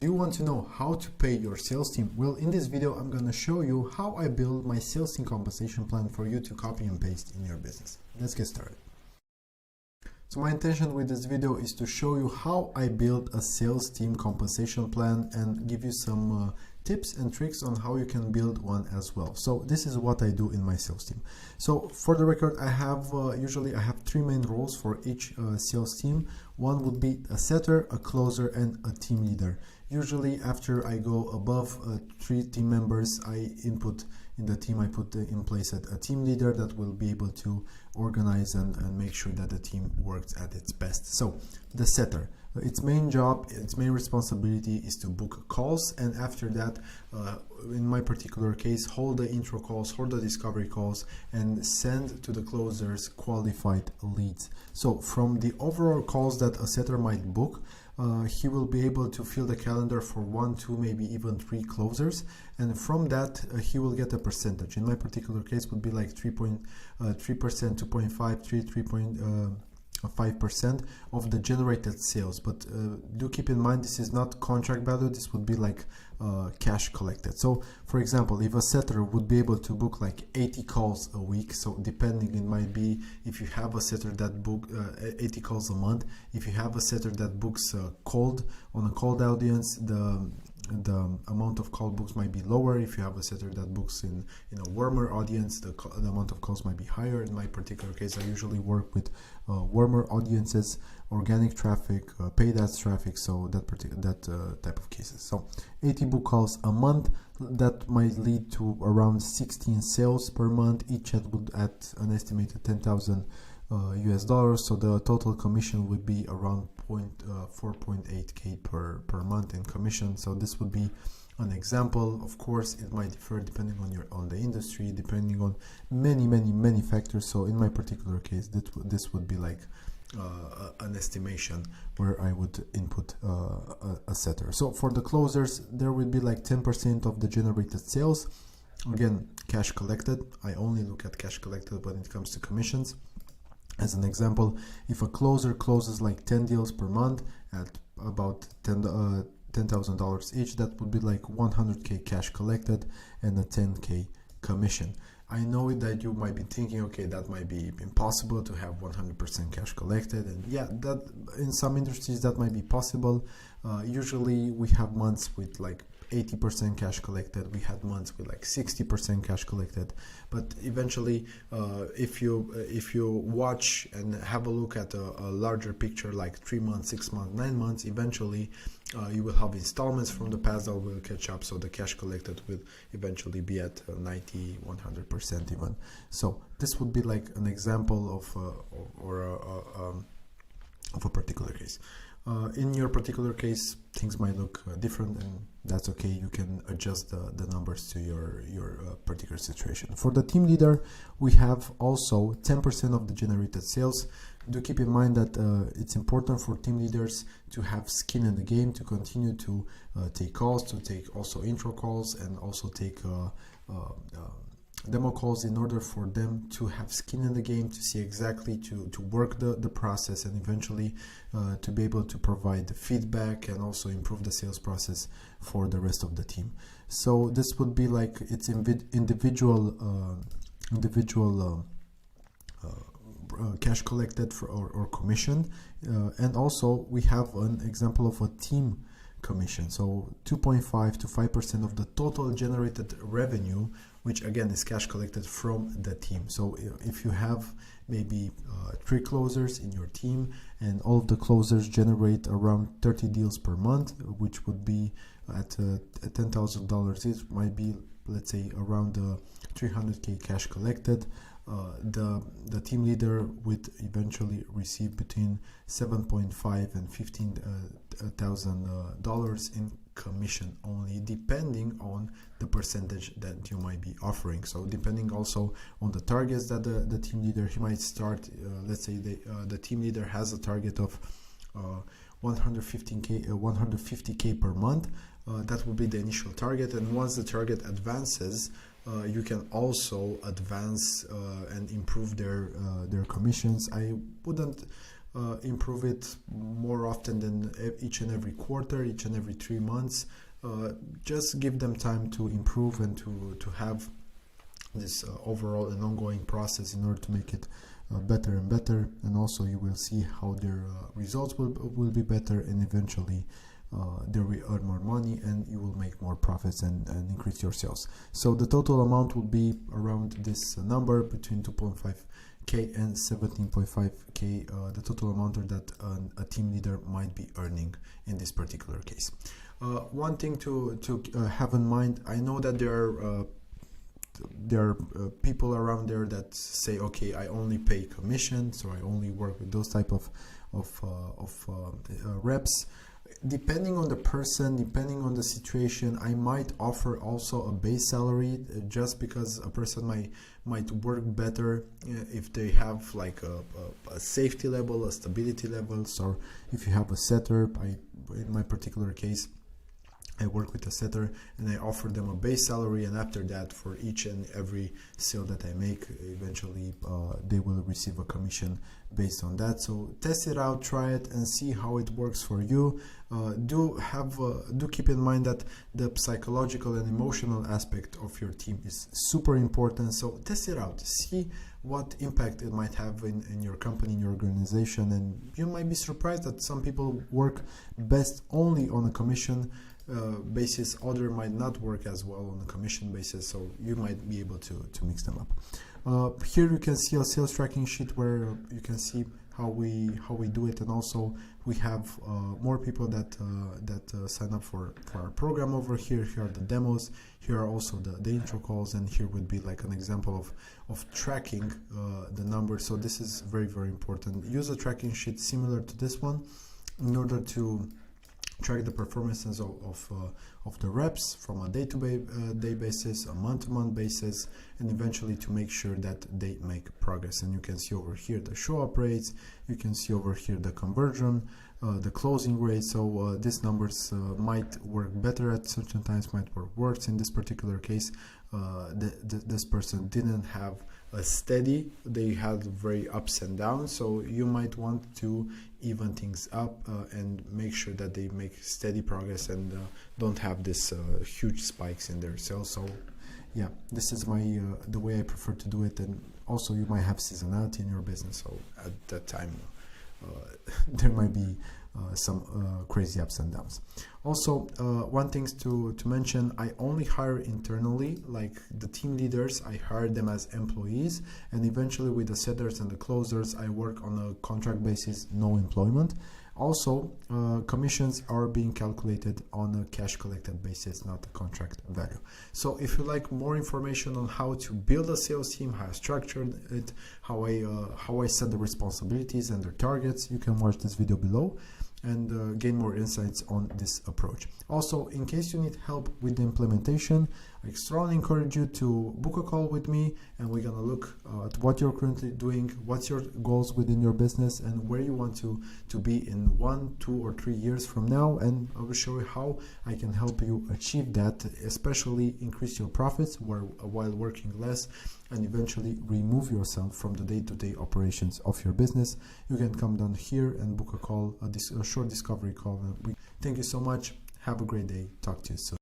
Do you want to know how to pay your sales team? Well, in this video, I'm going to show you how I build my sales team compensation plan for you to copy and paste in your business. Let's get started. So my intention with this video is to show you how I build a sales team compensation plan and give you some tips and tricks on how you can build one as well. So this is what I do in my sales team. So for the record, I have usually I have three main roles for each sales team. One would be a setter, a closer, and a team leader. Usually after I go above 3 team members, I input in the team, I put in place a team leader that will be able to organize and make sure that the team works at its best. So the setter, its main job, its main responsibility is to book calls, and after that, in my particular case, hold the intro calls, hold the discovery calls, and send to the closers qualified leads. So from the overall calls that a setter might book, he will be able to fill the calendar for 1, 2, maybe even 3 closers, and from that he will get a percentage. In my particular case would be like 3%, 2.5, 3.5% of the generated sales. But do keep in mind, this is not contract value, this would be like cash collected. So for example, if a setter would be able to book like 80 calls a week, so depending, it might be, if you have a setter that book 80 calls a month, if you have a setter that books cold on a cold audience, the amount of call books might be lower. If you have a setter that books in a warmer audience, the amount of calls might be higher. In my particular case, I usually work with warmer audiences, organic traffic, paid ads traffic, so that type of cases. So 80 book calls a month, that might lead to around 16 sales per month. Each ad would add an estimated $10,000 US dollars, so the total commission would be around 4.8K per month in commission. So this would be an example. Of course, it might differ depending on the industry, depending on many factors. So in my particular case, this would be like an estimation where I would input a setter. So for the closers, there will be like 10% of the generated sales. Again, cash collected. I only look at cash collected when it comes to commissions. As an example, if a closer closes like 10 deals per month at about $10,000 each, that would be like 100K cash collected and a 10K commission. I know that you might be thinking, okay, that might be impossible to have 100% cash collected, and yeah, that in some industries that might be possible. Usually we have months with like 80% cash collected, we had months with like 60% cash collected, but eventually if you watch and have a look at a larger picture, like 3 months, 6 months, 9 months, eventually you will have installments from the past that will catch up, so the cash collected will eventually be at 90, 100% even. So this would be like an example of a particular case. In your particular case, things might look different, and that's okay. You can adjust the numbers to your particular situation. For the team leader, we have also 10% of the generated sales. Do keep in mind that it's important for team leaders to have skin in the game, to continue to take calls, to take also intro calls, and also take demo calls, in order for them to have skin in the game, to see exactly, to work the process, and eventually to be able to provide the feedback and also improve the sales process for the rest of the team. So this would be like it's individual cash collected or commission, and also we have an example of a team commission. So 2.5 to 5% of the total generated revenue, which again is cash collected from the team. So if you have maybe 3 closers in your team, and all of the closers generate around 30 deals per month, which would be at $10,000, it might be, let's say, around 300K cash collected. The team leader would eventually receive between $7.5 and $15,000 in commission only, depending on the percentage that you might be offering. So depending also on the targets that the team leader, he might start, let's say the team leader has a target of 150K per month. That will be the initial target, and once the target advances, you can also advance and improve their commissions. I wouldn't improve it more often than each and every quarter, each and every 3 months. Just give them time to improve and to have this overall and ongoing process in order to make it better and better. And also you will see how their results will be better, and eventually they will earn more money and you will make more profits and increase your sales. So the total amount will be around this number, between 2.5k and 17.5k, the total amount that a team leader might be earning in this particular case. One thing to have in mind, I know that there are people around there that say, okay, I only pay commission, so I only work with those type of reps. Depending on the person, depending on the situation, I might offer also a base salary, just because a person might work better if they have like a safety level, a stability level. So if you have a setter, in my particular case, I work with a setter and I offer them a base salary, and after that, for each and every sale that I make, eventually they will receive a commission based on that. So test it out, try it, and see how it works for you. Do keep in mind that the psychological and emotional aspect of your team is super important. So test it out, see what impact it might have in your company, in your organization, and you might be surprised that some people work best only on a commission basis. Other might not work as well on a commission basis, so you might be able to mix them up. Here you can see a sales tracking sheet where you can see how we do it, and also we have more people that sign up for our program over here. Here are the demos, here are also the intro calls, and here would be like an example of tracking the numbers. So this is very, very important. Use a tracking sheet similar to this one in order to track the performances of the reps from a day-to-day basis, a month-to-month basis, and eventually to make sure that they make progress. And you can see over here the show-up rates, you can see over here the conversion, the closing rate. So these numbers might work better at certain times, might work worse. In this particular case, this person didn't have a steady, they had very ups and downs, so you might want to even things up and make sure that they make steady progress and don't have this huge spikes in their sales. So yeah, this is my the way I prefer to do it. And also you might have seasonality in your business, so at that time there might be some crazy ups and downs. Also, one thing to mention, I only hire internally, like the team leaders, I hire them as employees, and eventually with the setters and the closers, I work on a contract basis, no employment. Also, commissions are being calculated on a cash collected basis, not a contract value. So if you like more information on how to build a sales team, how I structured it, how I set the responsibilities and their targets, you can watch this video below and gain more insights on this approach. Also, in case you need help with the implementation, I strongly encourage you to book a call with me, and we're gonna look at what you're currently doing, what's your goals within your business, and where you want to be in 1, 2, or 3 years from now. And I will show you how I can help you achieve that, especially increase your profits while working less, and eventually remove yourself from the day-to-day operations of your business. You can come down here and book a call, a short discovery call. Thank you so much. Have a great day. Talk to you soon.